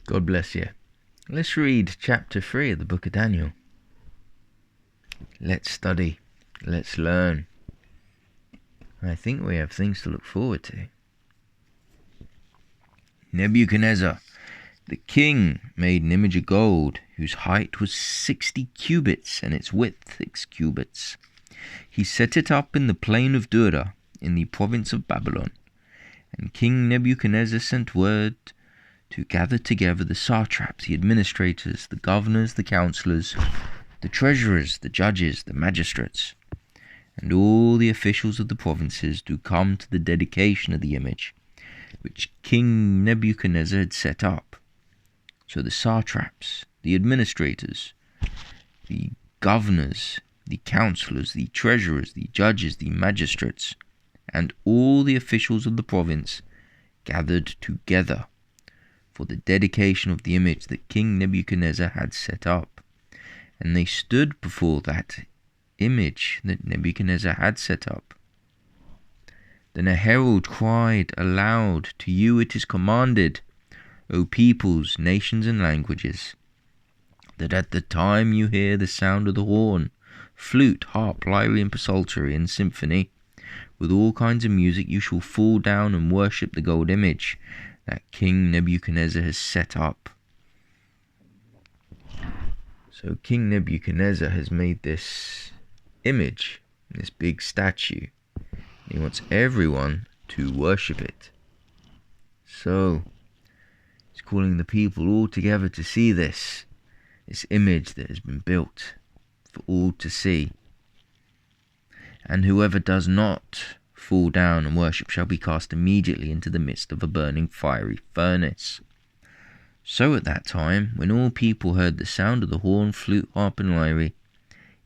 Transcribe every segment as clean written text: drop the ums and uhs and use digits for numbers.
God bless you. Let's read chapter 3 of the book of Daniel. Let's study. Let's learn. I think we have things to look forward to. Nebuchadnezzar, the king, made an image of gold, whose height was 60 cubits and its width 6 cubits. He set it up in the plain of Dura, in the province of Babylon. And King Nebuchadnezzar sent word to gather together the satraps, the administrators, the governors, the councillors, the treasurers, the judges, the magistrates, and all the officials of the provinces to come to the dedication of the image which King Nebuchadnezzar had set up. So the satraps, the administrators, the governors, the councillors, the treasurers, the judges, the magistrates, and all the officials of the province gathered together for the dedication of the image that King Nebuchadnezzar had set up. And they stood before that image that Nebuchadnezzar had set up. Then a herald cried aloud, "To you it is commanded, O peoples, nations, and languages, that at the time you hear the sound of the horn, flute, harp, lyre, and psaltery, and symphony, with all kinds of music, you shall fall down and worship the gold image that King Nebuchadnezzar has set up." So King Nebuchadnezzar has made this image, this big statue. He wants everyone to worship it. So he's calling the people all together to see this image that has been built for all to see. And whoever does not fall down and worship shall be cast immediately into the midst of a burning fiery furnace. So at that time, when all people heard the sound of the horn, flute, harp, and lyre,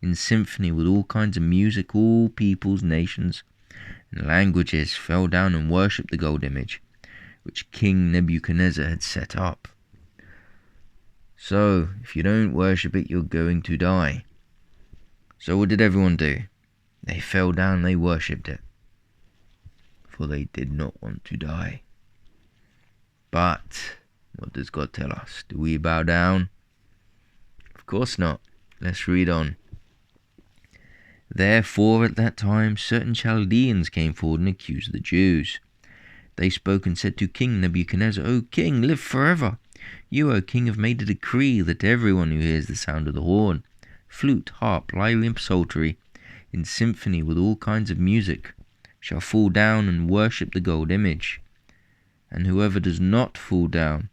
in symphony with all kinds of music, all peoples, nations, and languages fell down and worshipped the gold image which King Nebuchadnezzar had set up. So, if you don't worship it, you're going to die. So what did everyone do? They fell down, they worshipped it, for they did not want to die. But what does God tell us? Do we bow down? Of course not. Let's read on. Therefore at that time certain Chaldeans came forward and accused the Jews. They spoke and said to King Nebuchadnezzar, "O king, live forever. You, O king, have made a decree that everyone who hears the sound of the horn, flute, harp, lyre, and psaltery, in symphony with all kinds of music, shall fall down and worship the gold image. And whoever does not fall down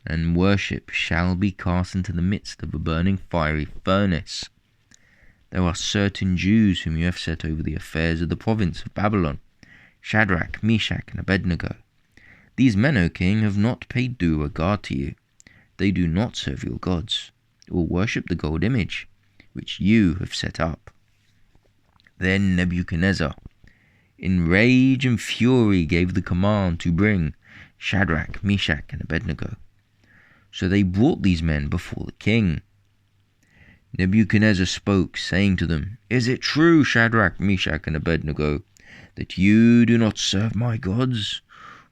and worship shall be cast into the midst of a burning fiery furnace. There are certain Jews whom you have set over the affairs of the province of Babylon, Shadrach, Meshach, and Abednego. These men, O king, have not paid due regard to you. They do not serve your gods, or worship the gold image which you have set up." Then Nebuchadnezzar, in rage and fury, gave the command to bring Shadrach, Meshach, and Abednego. So they brought these men before the king. Nebuchadnezzar spoke, saying to them, "Is it true, Shadrach, Meshach, and Abednego, that you do not serve my gods,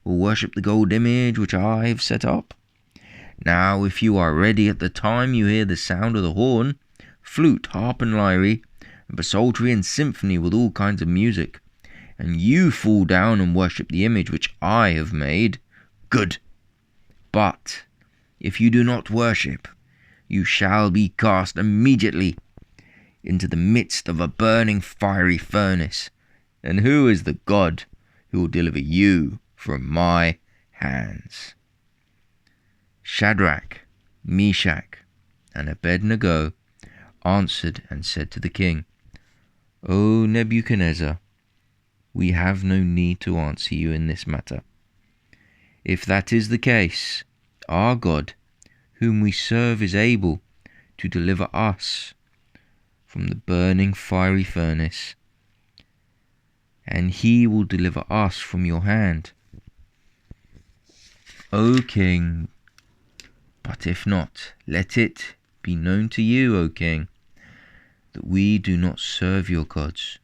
or worship the gold image which I have set up? Now, if you are ready at the time you hear the sound of the horn, flute, harp, and lyre, and psaltery, and symphony with all kinds of music, and you fall down and worship the image which I have made, good. But if you do not worship, you shall be cast immediately into the midst of a burning fiery furnace. And who is the God who will deliver you from my hands?" Shadrach, Meshach, and Abednego answered and said to the king, "O Nebuchadnezzar, we have no need to answer you in this matter. If that is the case, our God, whom we serve, is able to deliver us from the burning fiery furnace, and he will deliver us from your hand, O king. But if not, let it be known to you, O king, that we do not serve your gods,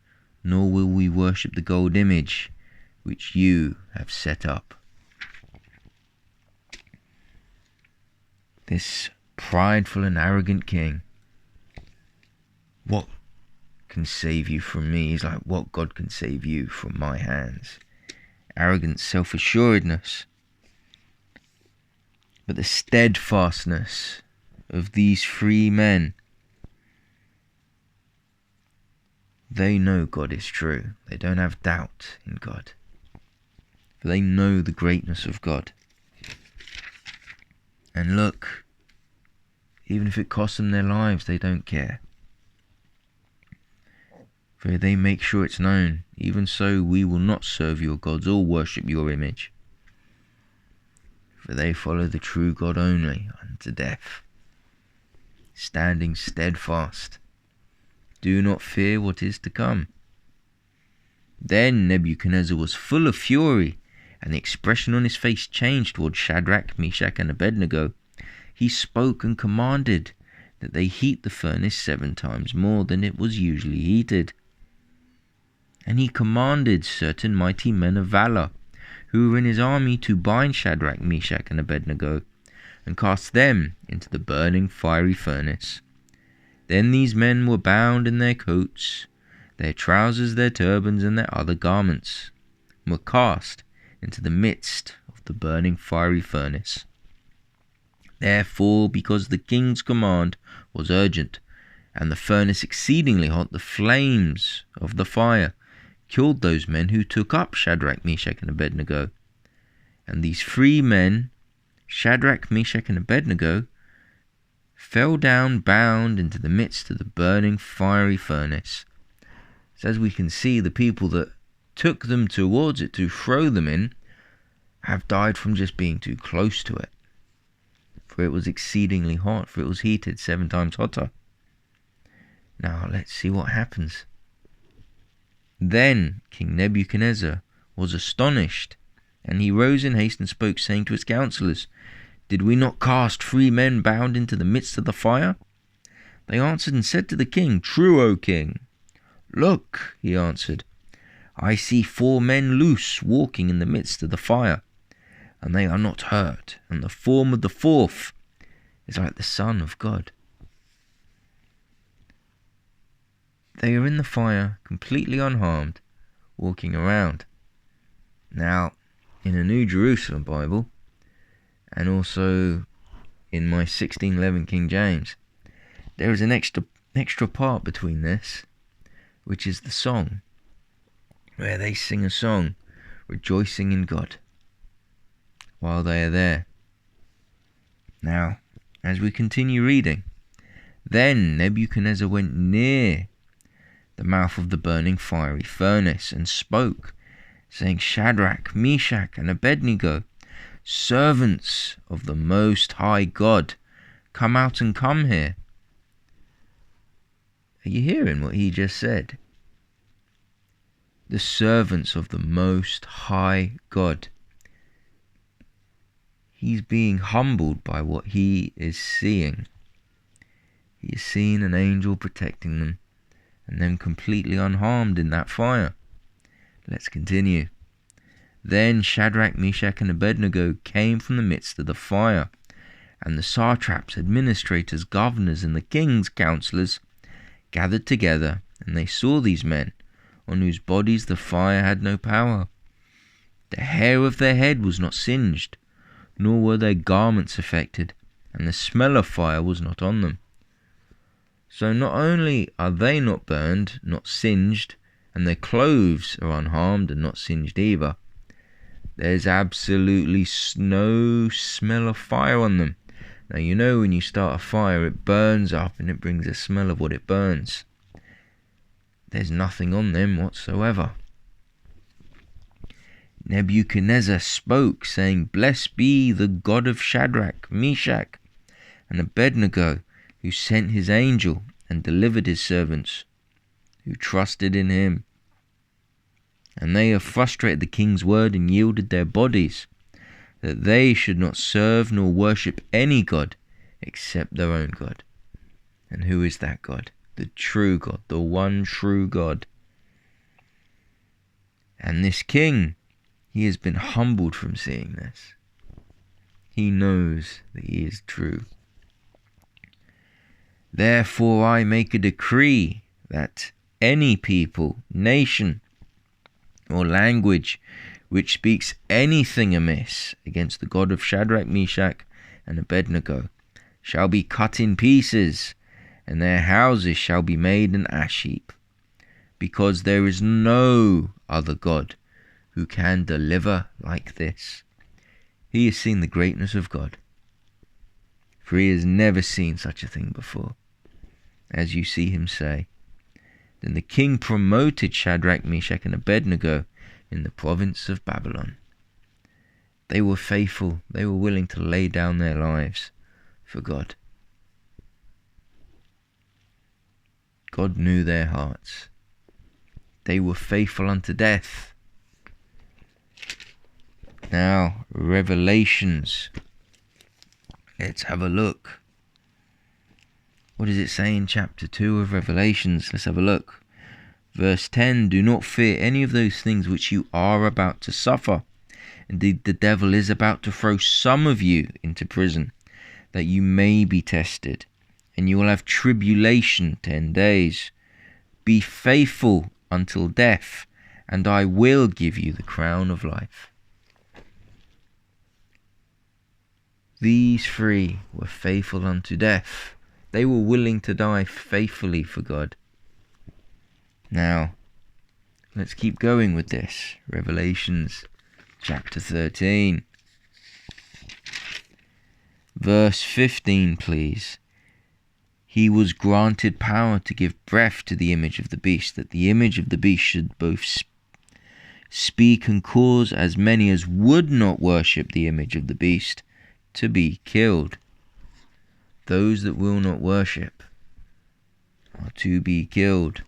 nor will we worship the gold image which you have set up." this prideful and arrogant king, what can save you from me? He's like, what God can save you from my hands? Arrogant self-assuredness. But the steadfastness of these three men, they know God is true. They don't have doubt in God. For they know the greatness of God. And look, even if it costs them their lives, they don't care. For they make sure it's known, even so we will not serve your gods or worship your image. For they follow the true God only unto death, standing steadfast. Do not fear what is to come. Then Nebuchadnezzar was full of fury, and the expression on his face changed towards Shadrach, Meshach, and Abednego. He spoke and commanded that they heat the furnace 7 times more than it was usually heated. And he commanded certain mighty men of valor, who were in his army, to bind Shadrach, Meshach, and Abednego, and cast them into the burning fiery furnace. Then these men were bound in their coats, their trousers, their turbans, and their other garments, and were cast into the midst of the burning fiery furnace. Therefore, because the king's command was urgent, and the furnace exceedingly hot, the flames of the fire killed those men who took up Shadrach, Meshach, and Abednego. And these 3 men, Shadrach, Meshach, and Abednego, fell down bound into the midst of the burning fiery furnace. So as we can see, the people that took them towards it to throw them in have died from just being too close to it. For it was exceedingly hot, for it was heated 7 times hotter. Now let's see what happens. Then King Nebuchadnezzar was astonished, and he rose in haste and spoke, saying to his counselors, Did we not cast 3 men bound into the midst of the fire? They answered and said to the king, True, O king. Look, he answered, I see 4 men loose walking in the midst of the fire, and they are not hurt, and the form of the 4th is like the Son of God. They are in the fire, completely unharmed, walking around. Now, in a New Jerusalem Bible, and also in my 1611 King James, there is an extra part between this, which is the song, where they sing a song, rejoicing in God, while they are there. Now, as we continue reading, then Nebuchadnezzar went near the mouth of the burning fiery furnace, and spoke, saying, Shadrach, Meshach, and Abednego, servants of the Most High God, come out and come here. Are you hearing what he just said? The servants of the Most High God. He's being humbled by what he is seeing. He is seeing an angel protecting them, and them completely unharmed in that fire. Let's continue. Then Shadrach, Meshach, and Abednego came from the midst of the fire, and the satraps, administrators, governors, and the king's counselors gathered together, and they saw these men, on whose bodies the fire had no power. The hair of their head was not singed, nor were their garments affected, and the smell of fire was not on them. So not only are they not burned, not singed, and their clothes are unharmed and not singed either, there's absolutely no smell of fire on them. Now, you know when you start a fire, it burns up and it brings a smell of what it burns. There's nothing on them whatsoever. Nebuchadnezzar spoke, saying, Blessed be the God of Shadrach, Meshach, and Abednego, who sent his angel and delivered his servants, who trusted in him. And they have frustrated the king's word and yielded their bodies, that they should not serve nor worship any god except their own God. And who is that God? The true God, the one true God. And this king, he has been humbled from seeing this. He knows that he is true. Therefore I make a decree that any people, nation, or language which speaks anything amiss against the God of Shadrach, Meshach, and Abednego shall be cut in pieces, and their houses shall be made an ash heap, because there is no other God who can deliver like this. He has seen the greatness of God, for he has never seen such a thing before, as you see him say. Then the king promoted Shadrach, Meshach, and Abednego in the province of Babylon. They were faithful. They were willing to lay down their lives for God. God knew their hearts. They were faithful unto death. Now, Revelations. Let's have a look. What does it say in chapter 2 of Revelations? Let's have a look. Verse 10, do not fear any of those things which you are about to suffer. Indeed, the devil is about to throw some of you into prison, that you may be tested, and you will have tribulation 10 days. Be faithful until death, and I will give you the crown of life. These three were faithful unto death. They were willing to die faithfully for God. Now, let's keep going with this. Revelations chapter 13. Verse 15, please. He was granted power to give breath to the image of the beast, that the image of the beast should both speak and cause as many as would not worship the image of the beast to be killed. Those that will not worship are to be killed.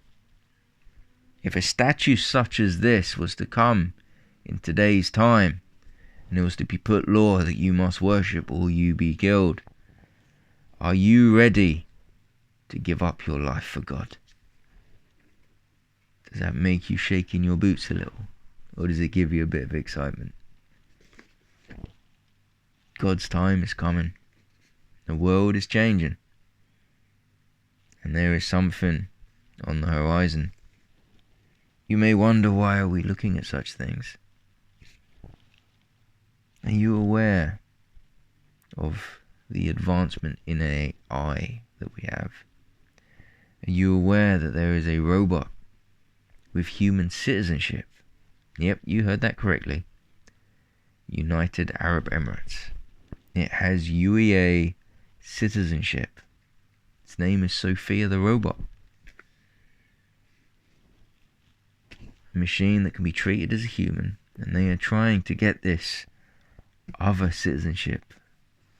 If a statue such as this was to come in today's time, and it was to be put law that you must worship or you be killed, are you ready to give up your life for God? Does that make you shake in your boots a little? Or does it give you a bit of excitement? God's time is coming. The world is changing. And there is something on the horizon. You may wonder, why are we looking at such things? Are you aware of the advancement in AI that we have? Are you aware that there is a robot with human citizenship? Yep, you heard that correctly. United Arab Emirates. It has UEA citizenship. Its name is Sophia the robot. A machine that can be treated as a human, and they are trying to get this other citizenship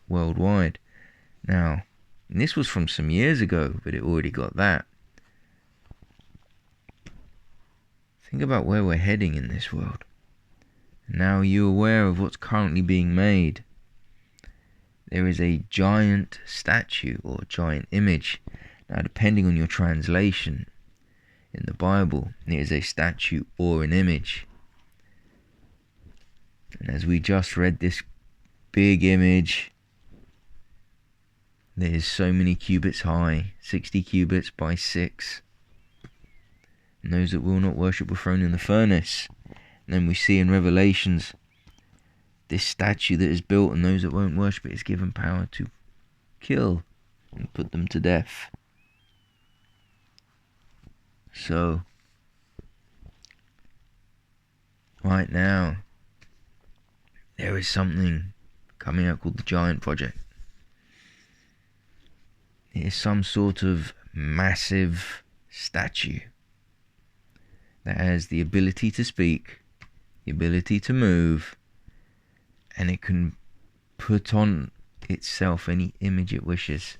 worldwide. Now, this was from some years ago, but it already got that. Think about where we're heading in this world. Now, are you aware of what's currently being made? There is a giant statue or giant image. Now, depending on your translation in the Bible, it is a statue or an image. And as we just read this big image, that is so many cubits high, 60 cubits by 6. And those that will not worship were thrown in the furnace. And then we see in Revelations, this statue that is built, and those that won't worship it is given power to kill and put them to death. So, right now, there is something coming out called the Giant Project. It is some sort of massive statue that has the ability to speak, the ability to move, and it can put on itself any image it wishes.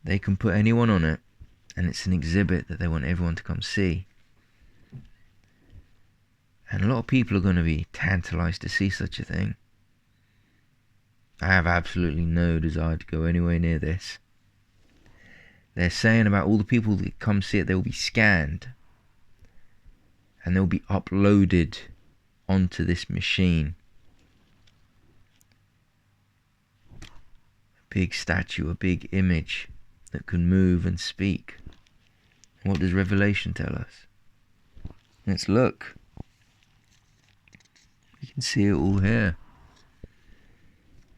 They can put anyone on it, and it's an exhibit that they want everyone to come see. And a lot of people are going to be tantalized to see such a thing. I have absolutely no desire to go anywhere near this. They're saying about all the people that come see it, they will be scanned, and they'll be uploaded onto this machine. big statue, a big image that can move and speak. What does Revelation tell us? Let's look. You can see it all here.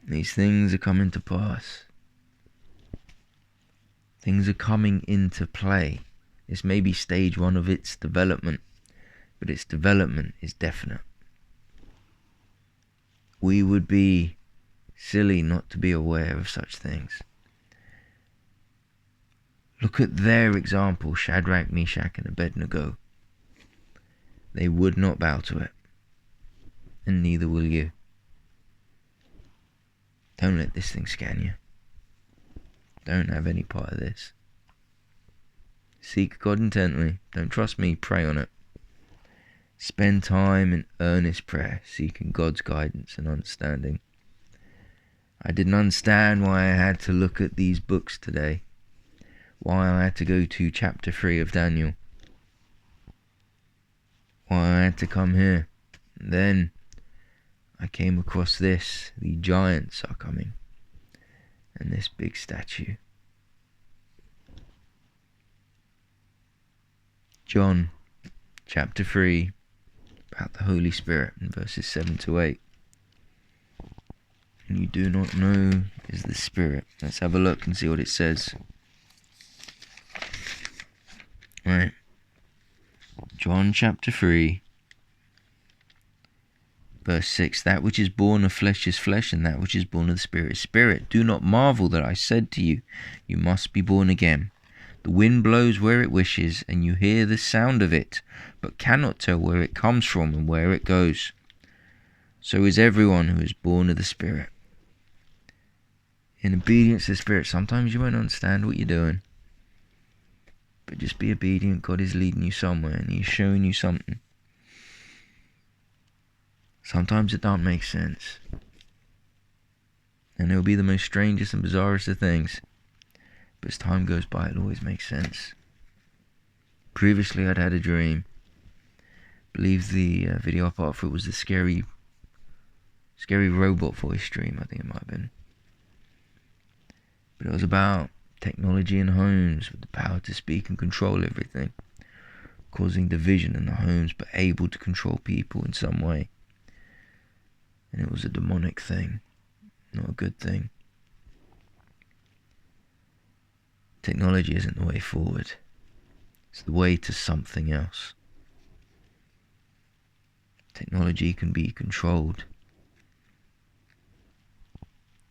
These things are coming to pass. Things are coming into play. This may be stage one of its development, but its development is definite. We would be silly not to be aware of such things. Look at their example, Shadrach, Meshach, and Abednego. They would not bow to it, and neither will you. Don't let this thing scan you. Don't have any part of this. Seek God intently. Don't trust me, pray on it. Spend time in earnest prayer, seeking God's guidance and understanding. I didn't understand why I had to look at these books today. Why I had to go to chapter 3 of Daniel. Why I had to come here. And then I came across this. The giants are coming. And this big statue. John chapter 3, about the Holy Spirit, in verses 7 to 8. And you do not know is the Spirit. Let's have a look and see what it says. Right. John chapter 3, verse 6. That which is born of flesh is flesh, and that which is born of the Spirit is spirit. Do not marvel that I said to you, you must be born again. The wind blows where it wishes, and you hear the sound of it, but cannot tell where it comes from and where it goes. So is everyone who is born of the Spirit. In obedience to the Spirit, sometimes you won't understand what you're doing. But just be obedient. God is leading you somewhere, and He's showing you something. Sometimes it don't make sense. And it'll be the most strangest and bizarrest of things. But as time goes by, it'll always make sense. Previously, I'd had a dream. I believe the video part for it was the scary robot voice dream, I think it might have been. But it was about technology in homes with the power to speak and control everything, causing division in the homes, but able to control people in some way. And it was a demonic thing, not a good thing. Technology isn't the way forward. It's the way to something else. Technology can be controlled.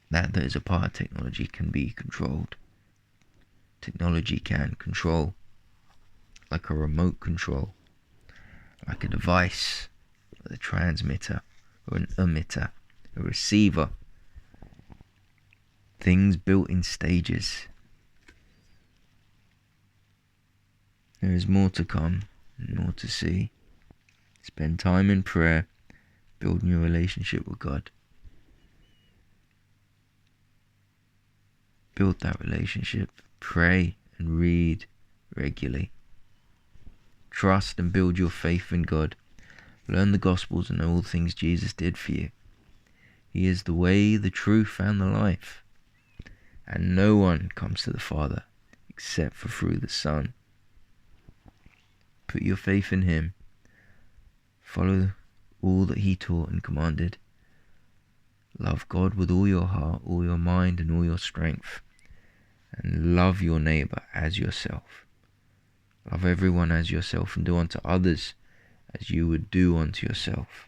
That is a part of technology can be controlled. Technology can control, like a remote control, like a device, like a transmitter or an emitter, a receiver. Things built in stages. There is more to come and more to see. Spend time in prayer, building your relationship with God. Build that relationship. Pray and read regularly. Trust and build your faith in God. Learn the Gospels and know all the things Jesus did for you. He is the way, the truth, and the life. And no one comes to the Father except for through the Son. Put your faith in Him. Follow all that He taught and commanded. Love God with all your heart, all your mind, and all your strength. And love your neighbour as yourself. Love everyone as yourself, and do unto others as you would do unto yourself.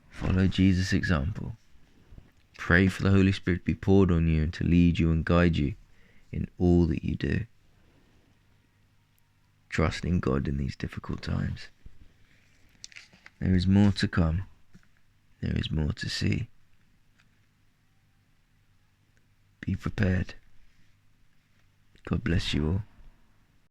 Follow Jesus' example. Pray for the Holy Spirit to be poured on you and to lead you and guide you in all that you do. Trust in God in these difficult times. There is more to come. There is more to see. Be prepared. God bless you all.